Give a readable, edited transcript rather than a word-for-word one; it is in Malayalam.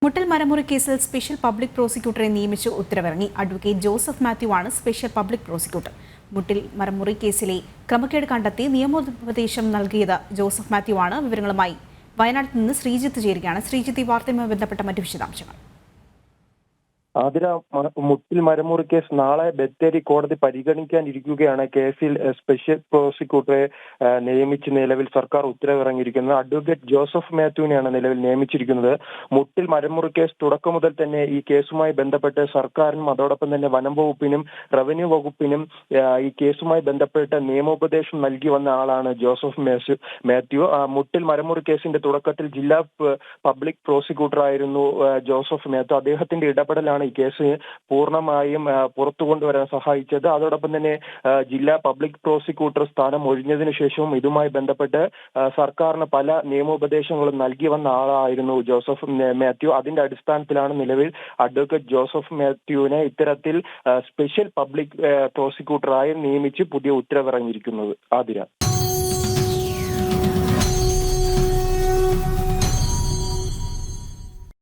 മുട്ടൽ മരമുറി കേസിൽ സ്പെഷ്യൽ പബ്ലിക് പ്രോസിക്യൂട്ടറെ നിയമിച്ച് ഉത്തരവിറങ്ങി. അഡ്വക്കേറ്റ് ജോസഫ് മാത്യു ആണ് സ്പെഷ്യൽ പബ്ലിക് പ്രോസിക്യൂട്ടർ. മുട്ടിൽ മരമുറി കേസിലെ ക്രമക്കേട് കണ്ടെത്തി നിയമോപദേശം നൽകിയത് ജോസഫ് മാത്യു ആണ്. വിവരങ്ങളുമായി വയനാട്ടിൽ നിന്ന് ശ്രീജിത്ത് ചേരുകയാണ്. ശ്രീജിത്ത്, ഈ വാർത്തയുമായി ബന്ധപ്പെട്ട മറ്റു വിശദാംശങ്ങൾ. ആതിര, മുട്ടിൽ മരമുറി കേസ് നാളെ ബത്തേരി കോടതി പരിഗണിക്കാനിരിക്കുകയാണ്. കേസിൽ സ്പെഷ്യൽ പ്രോസിക്യൂട്ടറെ നിയമിച്ച് നിലവിൽ സർക്കാർ ഉത്തരവിറങ്ങിയിരിക്കുന്നത്. അഡ്വക്കേറ്റ് ജോസഫ് മാത്യുവിനെയാണ് നിലവിൽ നിയമിച്ചിരിക്കുന്നത്. മുട്ടിൽ മരമുറി കേസ് തുടക്കം മുതൽ തന്നെ ഈ കേസുമായി ബന്ധപ്പെട്ട് സർക്കാരിനും അതോടൊപ്പം തന്നെ വനം വകുപ്പിനും റവന്യൂ വകുപ്പിനും ഈ കേസുമായി ബന്ധപ്പെട്ട് നിയമോപദേശം നൽകി വന്ന ആളാണ് ജോസഫ് മാത്യു. മുട്ടിൽ മരമുറി കേസിന്റെ തുടക്കത്തിൽ ജില്ലാ പബ്ലിക് പ്രോസിക്യൂട്ടർ ആയിരുന്നു ജോസഫ് മാത്യു. അദ്ദേഹത്തിന്റെ ഇടപെടലാണ് ഈ കേസ് പൂർണ്ണമായും പുറത്തു കൊണ്ടുവരാൻ സഹായിച്ചത്. അതോടൊപ്പം തന്നെ ജില്ലാ പബ്ലിക് പ്രോസിക്യൂട്ടർ സ്ഥാനം ഒഴിഞ്ഞതിനു ശേഷവും ഇതുമായി ബന്ധപ്പെട്ട് സർക്കാരിന് പല നിയമോപദേശങ്ങളും നൽകി വന്ന ആളായിരുന്നു ജോസഫ് മാത്യു. അതിന്റെ അടിസ്ഥാനത്തിലാണ് നിലവിൽ അഡ്വക്കേറ്റ് ജോസഫ് മാത്യുവിനെ ഇത്തരത്തിൽ സ്പെഷ്യൽ പബ്ലിക് പ്രോസിക്യൂട്ടറായി നിയമിച്ച് പുതിയ ഉത്തരവിറങ്ങിയിരിക്കുന്നത്. ആതിര.